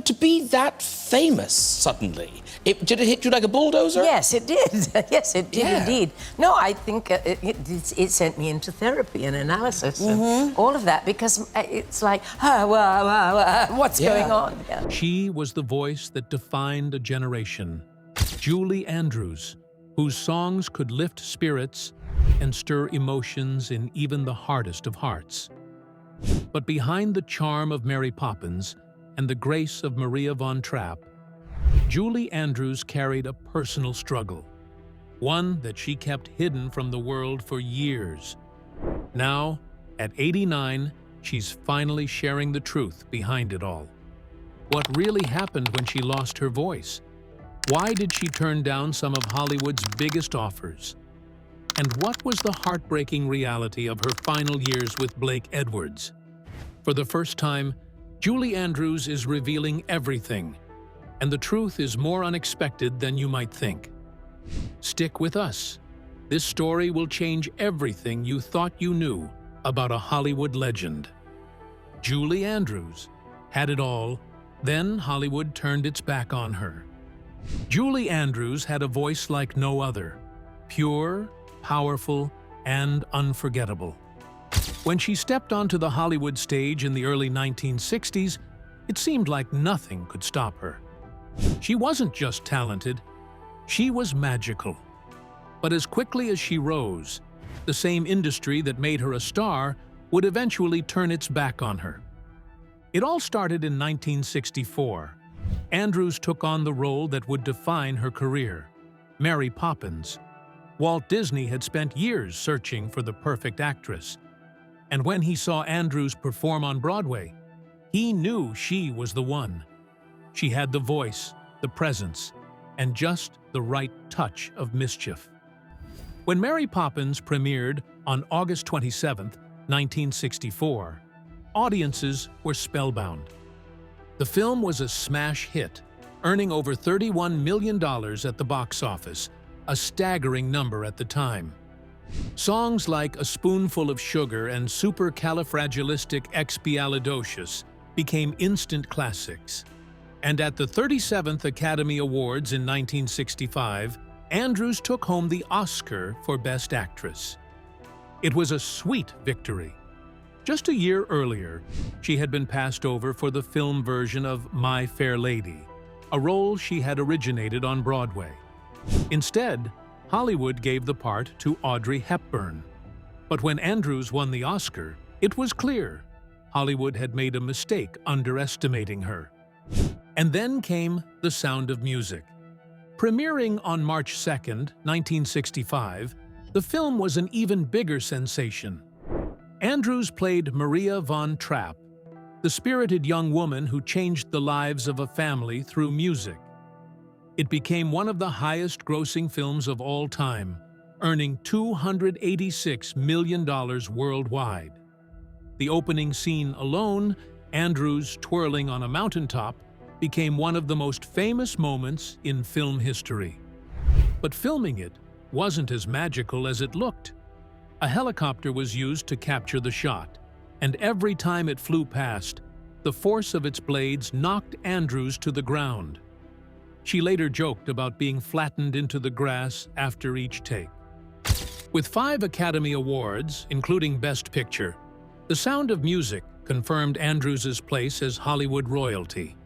to be that famous suddenly, did it hit you like a bulldozer? Yes, it did. Yes, it did indeed. No, I think it sent me into therapy and analysis and all of that, because it's like, what's going on? Yeah. She was the voice that defined a generation. Julie Andrews, whose songs could lift spirits and stir emotions in even the hardest of hearts. But behind the charm of Mary Poppins and the grace of Maria von Trapp, Julie Andrews carried a personal struggle, one that she kept hidden from the world for years. Now, at 89, she's finally sharing the truth behind it all. What really happened when she lost her voice? Why did she turn down some of Hollywood's biggest offers? And what was the heartbreaking reality of her final years with Blake Edwards? For the first time, Julie Andrews is revealing everything, and the truth is more unexpected than you might think. Stick with us. This story will change everything you thought you knew about a Hollywood legend. Julie Andrews had it all, then Hollywood turned its back on her. Julie Andrews had a voice like no other, pure, powerful, and unforgettable. When she stepped onto the Hollywood stage in the early 1960s, it seemed like nothing could stop her. She wasn't just talented, she was magical. But as quickly as she rose, the same industry that made her a star would eventually turn its back on her. It all started in 1964. Andrews took on the role that would define her career, Mary Poppins. Walt Disney had spent years searching for the perfect actress, and when he saw Andrews perform on Broadway, he knew she was the one. She had the voice, the presence, and just the right touch of mischief. When Mary Poppins premiered on August 27, 1964, audiences were spellbound. The film was a smash hit, earning over $31 million at the box office, a staggering number at the time. Songs like A Spoonful of Sugar and Supercalifragilisticexpialidocious became instant classics. And at the 37th Academy Awards in 1965, Andrews took home the Oscar for Best Actress. It was a sweet victory. Just a year earlier, she had been passed over for the film version of My Fair Lady, a role she had originated on Broadway. Instead, Hollywood gave the part to Audrey Hepburn. But when Andrews won the Oscar, it was clear Hollywood had made a mistake underestimating her. And then came The Sound of Music. Premiering on March 2, 1965, the film was an even bigger sensation. Andrews played Maria von Trapp, the spirited young woman who changed the lives of a family through music. It became one of the highest-grossing films of all time, earning $286 million worldwide. The opening scene alone, Andrews twirling on a mountaintop, became one of the most famous moments in film history. But filming it wasn't as magical as it looked. A helicopter was used to capture the shot, and every time it flew past, the force of its blades knocked Andrews to the ground. She later joked about being flattened into the grass after each take. With 5 Academy Awards, including Best Picture, The Sound of Music confirmed Andrews' place as Hollywood royalty.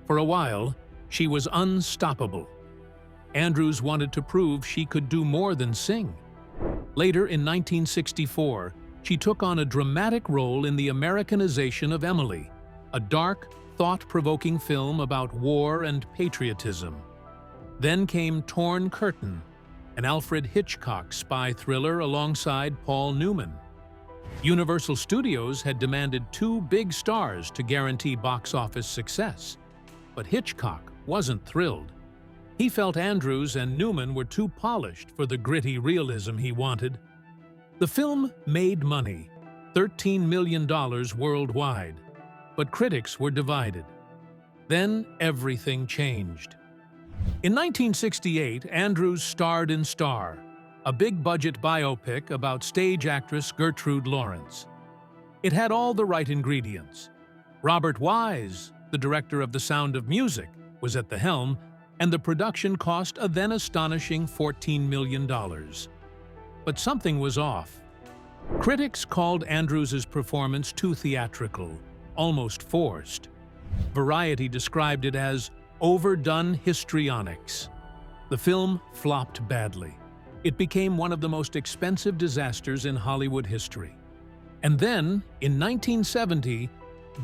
For a while, she was unstoppable. Andrews wanted to prove she could do more than sing. Later in 1964, she took on a dramatic role in the Americanization of Emily, a dark, thought-provoking film about war and patriotism. Then came Torn Curtain, an Alfred Hitchcock spy thriller alongside Paul Newman. Universal Studios had demanded 2 big stars to guarantee box office success, but Hitchcock wasn't thrilled. He felt Andrews and Newman were too polished for the gritty realism he wanted. The film made money, $13 million worldwide, but critics were divided. Then everything changed. In 1968, Andrews starred in Star, a big-budget biopic about stage actress Gertrude Lawrence. It had all the right ingredients. Robert Wise, the director of The Sound of Music, was at the helm, and the production cost a then astonishing $14 million. But something was off. Critics called Andrews's performance too theatrical, almost forced. Variety described it as overdone histrionics. The film flopped badly. It became one of the most expensive disasters in Hollywood history. And then, in 1970,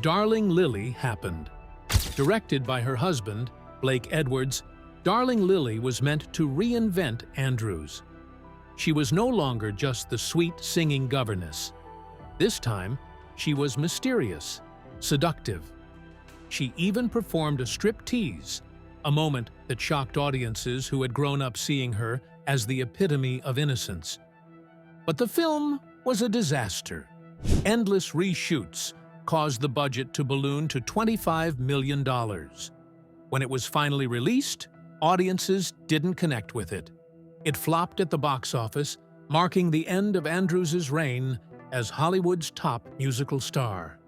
Darling Lily happened. Directed by her husband, Blake Edwards, Darling Lily was meant to reinvent Andrews. She was no longer just the sweet singing governess. This time, she was mysterious, seductive. She even performed a striptease, a moment that shocked audiences who had grown up seeing her as the epitome of innocence. But the film was a disaster. Endless reshoots caused the budget to balloon to $25 million. When it was finally released, audiences didn't connect with it. It flopped at the box office, marking the end of Andrews's reign as Hollywood's top musical star.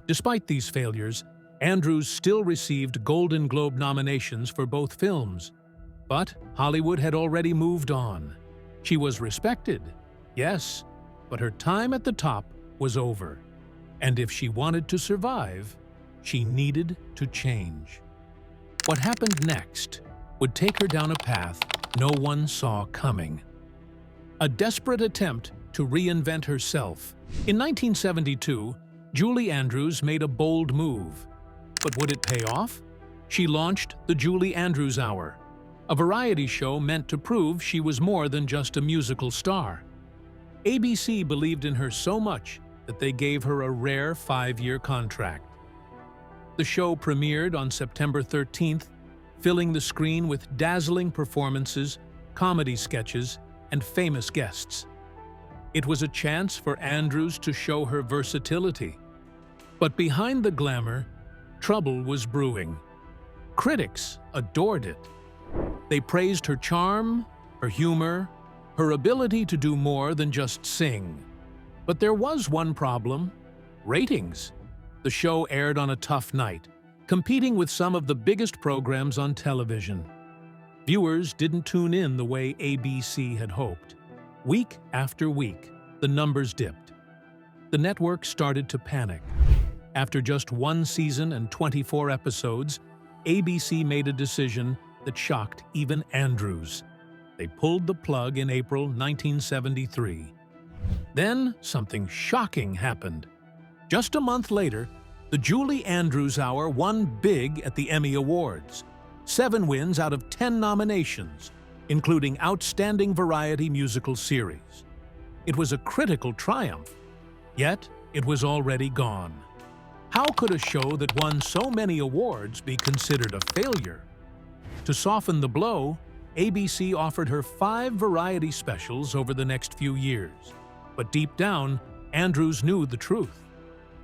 Despite these failures, Andrews still received Golden Globe nominations for both films. But Hollywood had already moved on. She was respected, yes, but her time at the top was over. And if she wanted to survive, she needed to change. What happened next would take her down a path no one saw coming. A desperate attempt to reinvent herself. In 1972, Julie Andrews made a bold move. But would it pay off? She launched the Julie Andrews Hour, a variety show meant to prove she was more than just a musical star. ABC believed in her so much that they gave her a rare 5-year contract. The show premiered on September 13th, filling the screen with dazzling performances, comedy sketches, and famous guests. It was a chance for Andrews to show her versatility. But behind the glamour, trouble was brewing. Critics adored it. They praised her charm, her humor, her ability to do more than just sing. But there was one problem: ratings. The show aired on a tough night, competing with some of the biggest programs on television. Viewers didn't tune in the way ABC had hoped. Week after week, the numbers dipped. The network started to panic. After just one season and 24 episodes, ABC made a decision that shocked even Andrews. They pulled the plug in April 1973. Then something shocking happened. Just a month later, the Julie Andrews Hour won big at the Emmy Awards. 7 wins out of 10 nominations, including Outstanding Variety Musical Series. It was a critical triumph, yet it was already gone. How could a show that won so many awards be considered a failure? To soften the blow, ABC offered her 5 variety specials over the next few years. But deep down, Andrews knew the truth.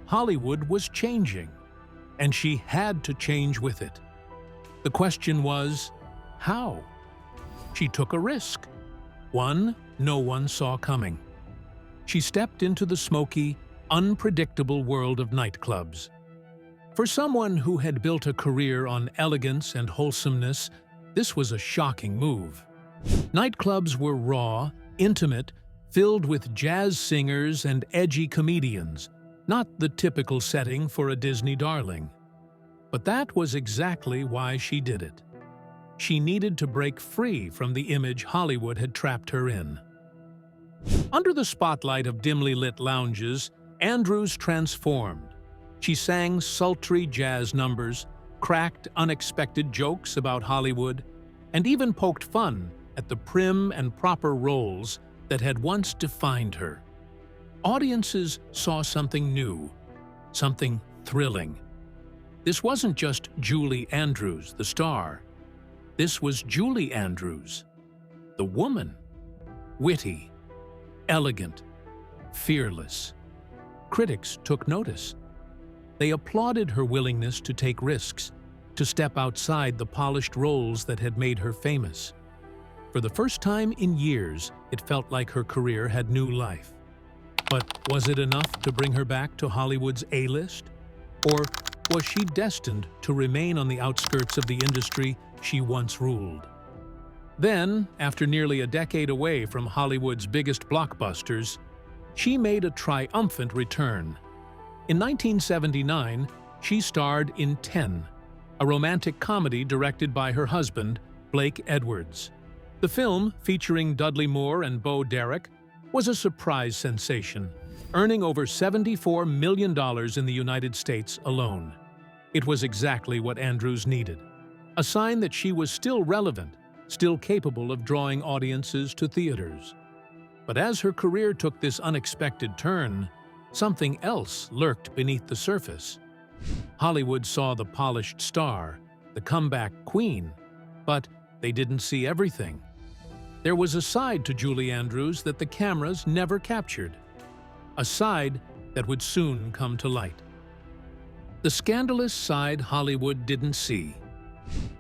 Hollywood was changing, and she had to change with it. The question was, how? She took a risk, one no one saw coming. She stepped into the smoky, unpredictable world of nightclubs. For someone who had built a career on elegance and wholesomeness, this was a shocking move. Nightclubs were raw, intimate, filled with jazz singers and edgy comedians, not the typical setting for a Disney darling. But that was exactly why she did it. She needed to break free from the image Hollywood had trapped her in. Under the spotlight of dimly lit lounges, Andrews transformed. She sang sultry jazz numbers, cracked unexpected jokes about Hollywood, and even poked fun at the prim and proper roles that had once defined her. Audiences saw something new, something thrilling. This wasn't just Julie Andrews, the star. This was Julie Andrews, the woman. Witty, elegant, fearless. Critics took notice. They applauded her willingness to take risks, to step outside the polished roles that had made her famous. For the first time in years, it felt like her career had new life. But was it enough to bring her back to Hollywood's A-list? Or was she destined to remain on the outskirts of the industry she once ruled? Then, after nearly a decade away from Hollywood's biggest blockbusters, she made a triumphant return. In 1979, she starred in 10, a romantic comedy directed by her husband, Blake Edwards. The film, featuring Dudley Moore and Bo Derek, was a surprise sensation, earning over $74 million in the United States alone. It was exactly what Andrews needed, a sign that she was still relevant, still capable of drawing audiences to theaters. But as her career took this unexpected turn, something else lurked beneath the surface. Hollywood saw the polished star, the comeback queen, but they didn't see everything. There was a side to Julie Andrews that the cameras never captured, a side that would soon come to light. The scandalous side Hollywood didn't see.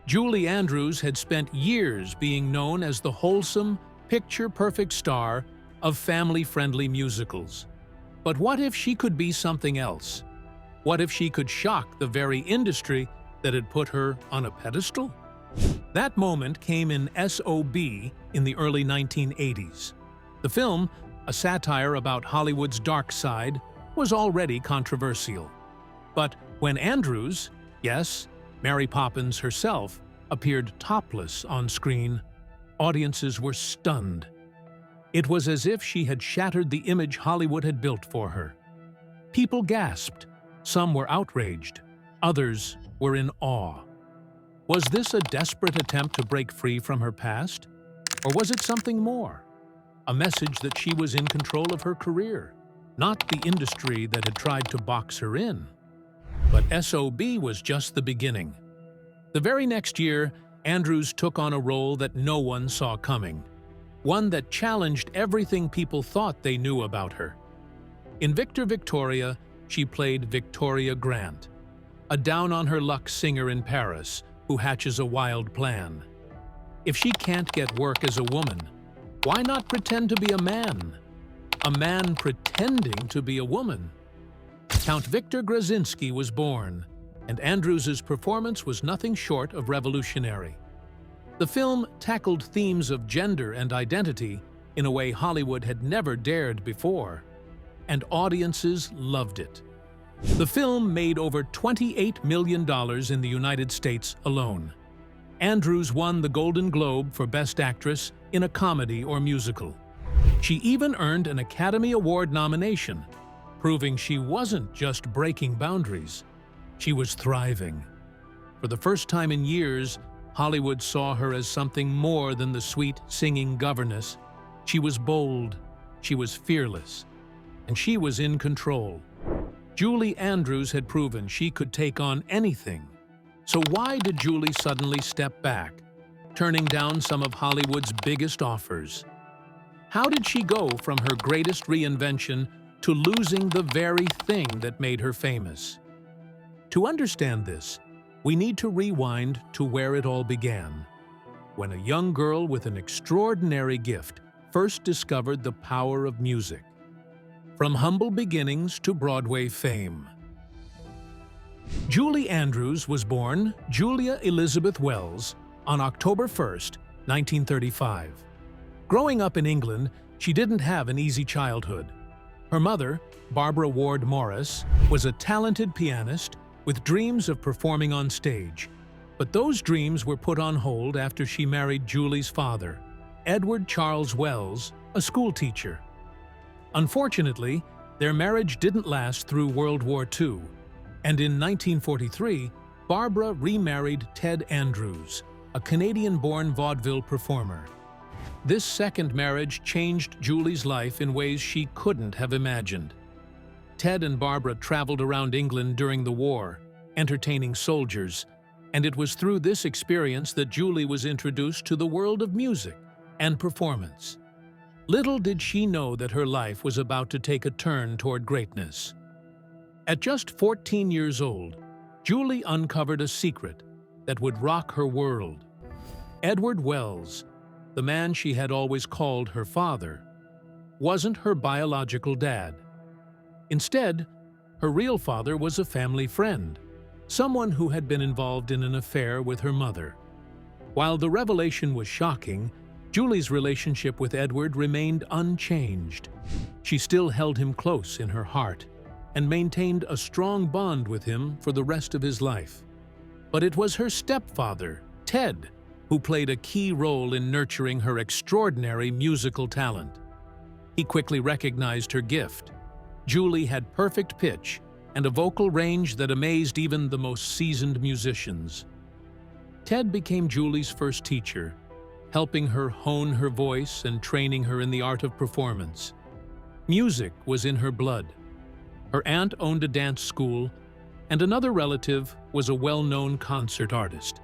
Julie Andrews had spent years being known as the wholesome, picture-perfect star of family-friendly musicals. But what if she could be something else? What if she could shock the very industry that had put her on a pedestal? That moment came in S.O.B. in the early 1980s. The film, a satire about Hollywood's dark side, was already controversial. But when Andrews, yes, Mary Poppins herself, appeared topless on screen, audiences were stunned. It was as if she had shattered the image Hollywood had built for her. People gasped. Some were outraged. Others were in awe. Was this a desperate attempt to break free from her past? Or was it something more? A message that she was in control of her career, not the industry that had tried to box her in. But S.O.B. was just the beginning. The very next year, Andrews took on a role that no one saw coming, one that challenged everything people thought they knew about her. In Victor Victoria, she played Victoria Grant, a down-on-her-luck singer in Paris who hatches a wild plan. If she can't get work as a woman, why not pretend to be a man? A man pretending to be a woman. Count Victor Grzinski was born, and Andrews's performance was nothing short of revolutionary. The film tackled themes of gender and identity in a way Hollywood had never dared before, and audiences loved it. The film made over $28 million in the United States alone. Andrews won the Golden Globe for Best Actress in a comedy or musical. She even earned an Academy Award nomination, proving she wasn't just breaking boundaries, she was thriving. For the first time in years, Hollywood saw her as something more than the sweet, singing governess. She was bold, she was fearless, and she was in control. Julie Andrews had proven she could take on anything. So why did Julie suddenly step back, turning down some of Hollywood's biggest offers? How did she go from her greatest reinvention to losing the very thing that made her famous? To understand this, we need to rewind to where it all began, when a young girl with an extraordinary gift first discovered the power of music. From humble beginnings to Broadway fame. Julie Andrews was born Julia Elizabeth Wells on October 1st, 1935. Growing up in England, she didn't have an easy childhood. Her mother, Barbara Ward Morris, was a talented pianist with dreams of performing on stage. But those dreams were put on hold after she married Julie's father, Edward Charles Wells, a schoolteacher. Unfortunately, their marriage didn't last through World War II, and in 1943, Barbara remarried Ted Andrews, a Canadian-born vaudeville performer. This second marriage changed Julie's life in ways she couldn't have imagined. Ted and Barbara traveled around England during the war, entertaining soldiers, and it was through this experience that Julie was introduced to the world of music and performance. Little did she know that her life was about to take a turn toward greatness. At just 14 years old, Julie uncovered a secret that would rock her world. Edward Wells, the man she had always called her father, wasn't her biological dad. Instead, her real father was a family friend, someone who had been involved in an affair with her mother. While the revelation was shocking, Julie's relationship with Edward remained unchanged. She still held him close in her heart and maintained a strong bond with him for the rest of his life. But it was her stepfather, Ted, who played a key role in nurturing her extraordinary musical talent. He quickly recognized her gift. Julie had perfect pitch and a vocal range that amazed even the most seasoned musicians. Ted became Julie's first teacher, helping her hone her voice and training her in the art of performance. Music was in her blood. Her aunt owned a dance school, and another relative was a well-known concert artist.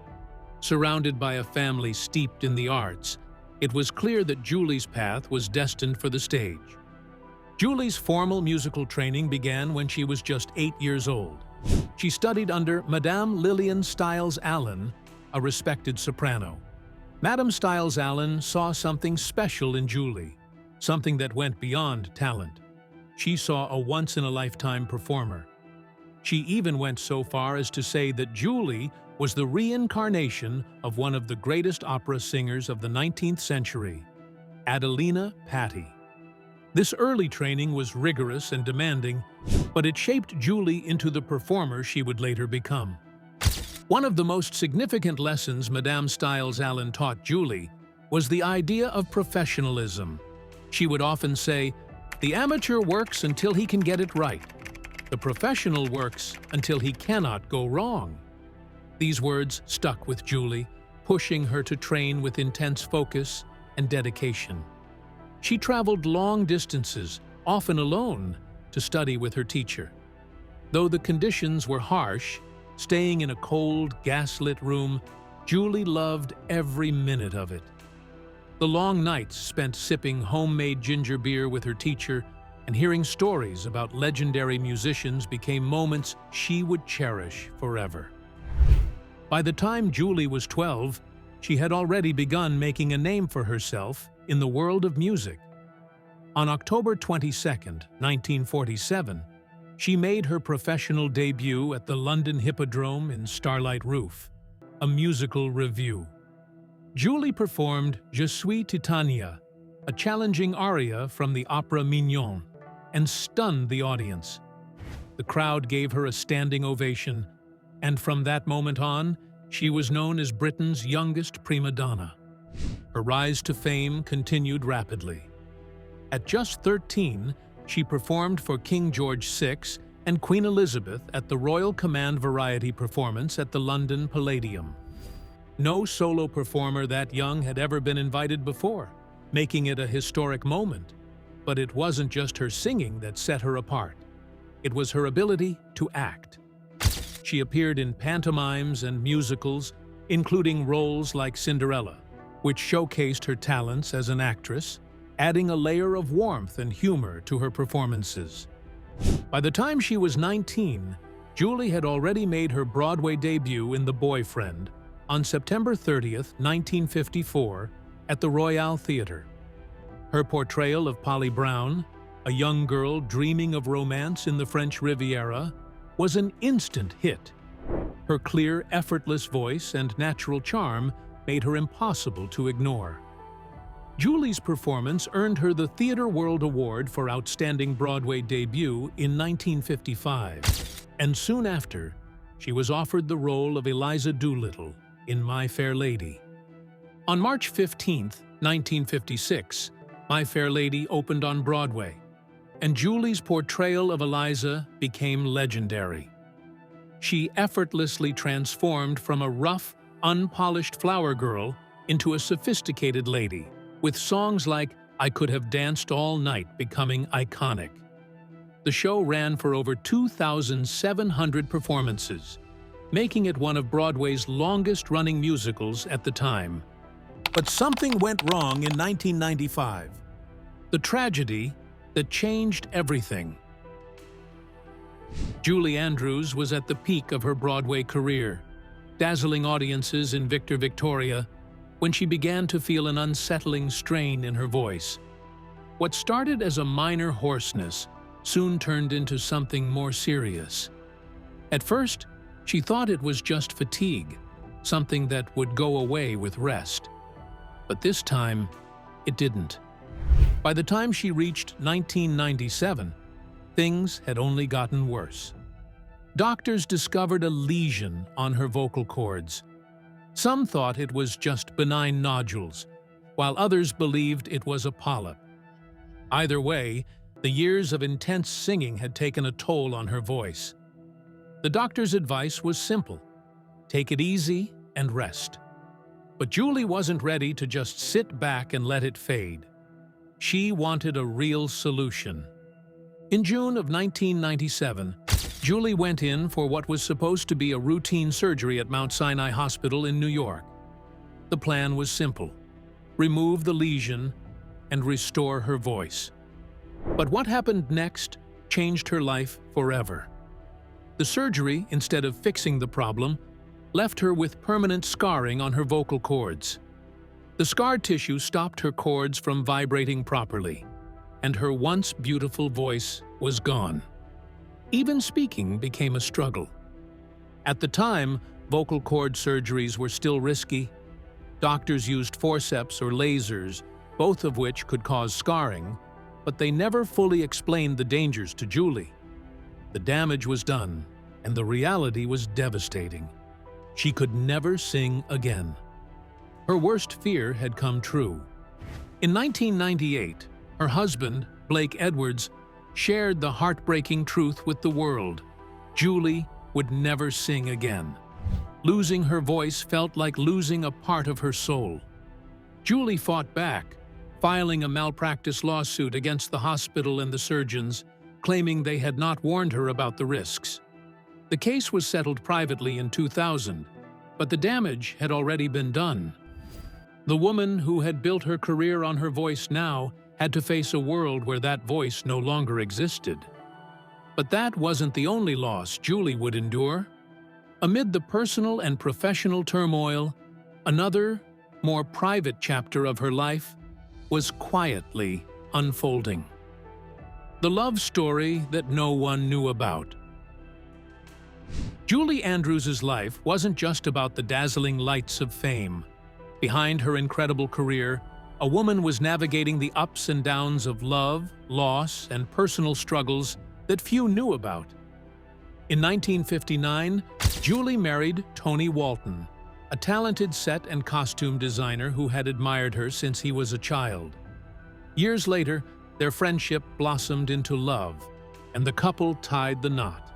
Surrounded by a family steeped in the arts, it was clear that Julie's path was destined for the stage. Julie's formal musical training began when she was just 8 years old. She studied under Madame Lillian Stiles-Allen, a respected soprano. Madame Stiles-Allen saw something special in Julie, something that went beyond talent. She saw a once-in-a-lifetime performer. She even went so far as to say that Julie was the reincarnation of one of the greatest opera singers of the 19th century, Adelina Patti. This early training was rigorous and demanding, but it shaped Julie into the performer she would later become. One of the most significant lessons Madame Stiles-Allen taught Julie was the idea of professionalism. She would often say, "The amateur works until he can get it right. The professional works until he cannot go wrong." These words stuck with Julie, pushing her to train with intense focus and dedication. She traveled long distances, often alone, to study with her teacher. Though the conditions were harsh, staying in a cold, gas-lit room, Julie loved every minute of it. The long nights spent sipping homemade ginger beer with her teacher and hearing stories about legendary musicians became moments she would cherish forever. By the time Julie was 12, she had already begun making a name for herself in the world of music. On October 22, 1947, she made her professional debut at the London Hippodrome in Starlight Roof, a musical revue. Julie performed Je suis Titania, a challenging aria from the opera Mignon, and stunned the audience. The crowd gave her a standing ovation, and from that moment on, she was known as Britain's youngest prima donna. Her rise to fame continued rapidly. At just 13, she performed for King George VI and Queen Elizabeth at the Royal Command Variety performance at the London Palladium. No solo performer that young had ever been invited before, making it a historic moment. But it wasn't just her singing that set her apart. It was her ability to act. She appeared in pantomimes and musicals, including roles like Cinderella, which showcased her talents as an actress, adding a layer of warmth and humor to her performances. By the time she was 19, Julie had already made her Broadway debut in The Boyfriend on September 30, 1954, at the Royal Theatre. Her portrayal of Polly Brown, a young girl dreaming of romance in the French Riviera, was an instant hit. Her clear, effortless voice and natural charm made her impossible to ignore. Julie's performance earned her the Theatre World Award for Outstanding Broadway Debut in 1955, and soon after, she was offered the role of Eliza Doolittle in My Fair Lady. On March 15, 1956, My Fair Lady opened on Broadway, and Julie's portrayal of Eliza became legendary. She effortlessly transformed from a rough, unpolished flower girl into a sophisticated lady, with songs like I Could Have Danced All Night becoming iconic. The show ran for over 2,700 performances, making it one of Broadway's longest-running musicals at the time. But something went wrong in 1995. The tragedy that changed everything. Julie Andrews was at the peak of her Broadway career, dazzling audiences in Victor Victoria, when she began to feel an unsettling strain in her voice. What started as a minor hoarseness soon turned into something more serious. At first, She thought it was just fatigue, something that would go away with rest. But this time, it didn't. By the time she reached 1997, things had only gotten worse. Doctors discovered a lesion on her vocal cords. Some thought it was just benign nodules, while others believed it was a polyp. Either way, the years of intense singing had taken a toll on her voice. The doctor's advice was simple: take it easy and rest. But Julie wasn't ready to just sit back and let it fade. She wanted a real solution. In June of 1997, Julie went in for what was supposed to be a routine surgery at Mount Sinai Hospital in New York. The plan was simple: remove the lesion and restore her voice. But what happened next changed her life forever. The surgery, instead of fixing the problem, left her with permanent scarring on her vocal cords. The scarred tissue stopped her cords from vibrating properly, and her once beautiful voice was gone. Even speaking became a struggle. At the time, vocal cord surgeries were still risky. Doctors used forceps or lasers, both of which could cause scarring, but they never fully explained the dangers to Julie. The damage was done, and the reality was devastating. She could never sing again. Her worst fear had come true. In 1998, her husband, Blake Edwards, shared the heartbreaking truth with the world. Julie would never sing again. Losing her voice felt like losing a part of her soul. Julie fought back, filing a malpractice lawsuit against the hospital and the surgeons, claiming they had not warned her about the risks. The case was settled privately in 2000, but the damage had already been done. The woman who had built her career on her voice now had to face a world where that voice no longer existed. But that wasn't the only loss Julie would endure. Amid the personal and professional turmoil, another, more private chapter of her life was quietly unfolding. The love story that no one knew about. Julie Andrews's life wasn't just about the dazzling lights of fame. Behind her incredible career, a woman was navigating the ups and downs of love, loss, and personal struggles that few knew about. In 1959, Julie married Tony Walton, a talented set and costume designer who had admired her since he was a child. Years later, their friendship blossomed into love, and the couple tied the knot.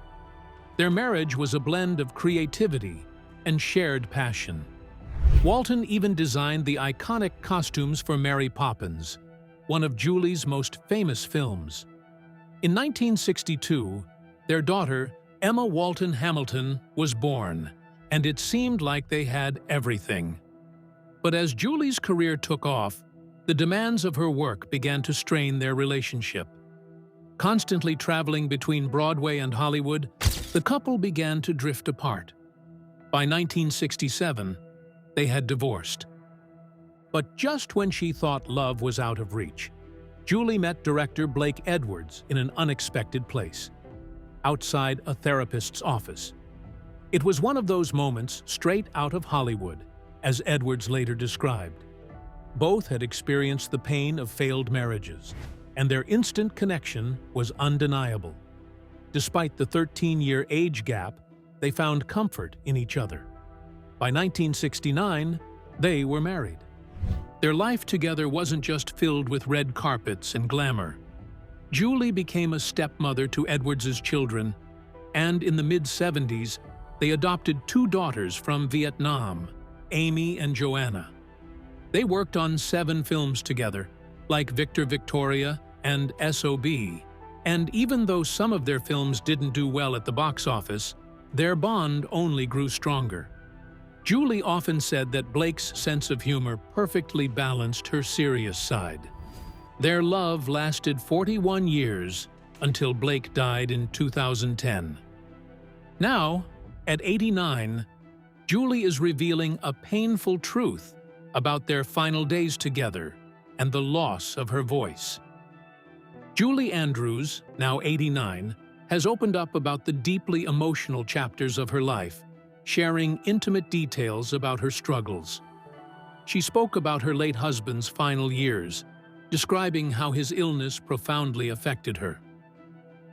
Their marriage was a blend of creativity and shared passion. Walton even designed the iconic costumes for Mary Poppins, one of Julie's most famous films. In 1962, their daughter, Emma Walton Hamilton, was born, and it seemed like they had everything. But as Julie's career took off, the demands of her work began to strain their relationship. Constantly traveling between Broadway and Hollywood, the couple began to drift apart. By 1967, they had divorced. But just when she thought love was out of reach, Julie met director Blake Edwards in an unexpected place, outside a therapist's office. It was one of those moments straight out of Hollywood, as Edwards later described. Both had experienced the pain of failed marriages, and their instant connection was undeniable. Despite the 13-year age gap, they found comfort in each other. By 1969, they were married. Their life together wasn't just filled with red carpets and glamour. Julie became a stepmother to Edwards's children, and in the mid-70s, they adopted 2 daughters from Vietnam, Amy and Joanna. They worked on 7 films together, like Victor Victoria and S.O.B., and even though some of their films didn't do well at the box office, their bond only grew stronger. Julie often said that Blake's sense of humor perfectly balanced her serious side. Their love lasted 41 years until Blake died in 2010. Now, at 89, Julie is revealing a painful truth about their final days together and the loss of her voice. Julie Andrews, now 89, has opened up about the deeply emotional chapters of her life, sharing intimate details about her struggles. She spoke about her late husband's final years, describing how his illness profoundly affected her.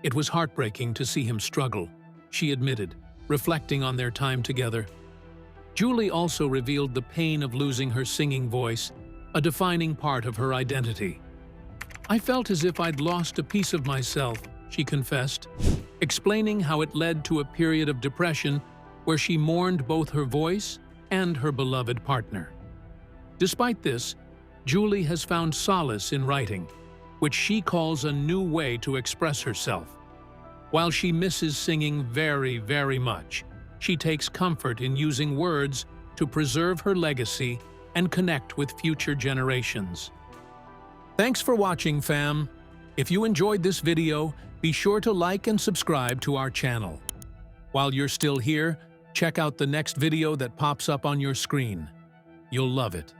"It was heartbreaking to see him struggle," she admitted, reflecting on their time together. Julie also revealed the pain of losing her singing voice, a defining part of her identity. "I felt as if I'd lost a piece of myself," she confessed, explaining how it led to a period of depression where she mourned both her voice and her beloved partner. Despite this, Julie has found solace in writing, which she calls a new way to express herself. While she misses singing very, very much, she takes comfort in using words to preserve her legacy and connect with future generations. Thanks for watching, fam. If you enjoyed this video, be sure to like and subscribe to our channel. While you're still here, check out the next video that pops up on your screen. You'll love it.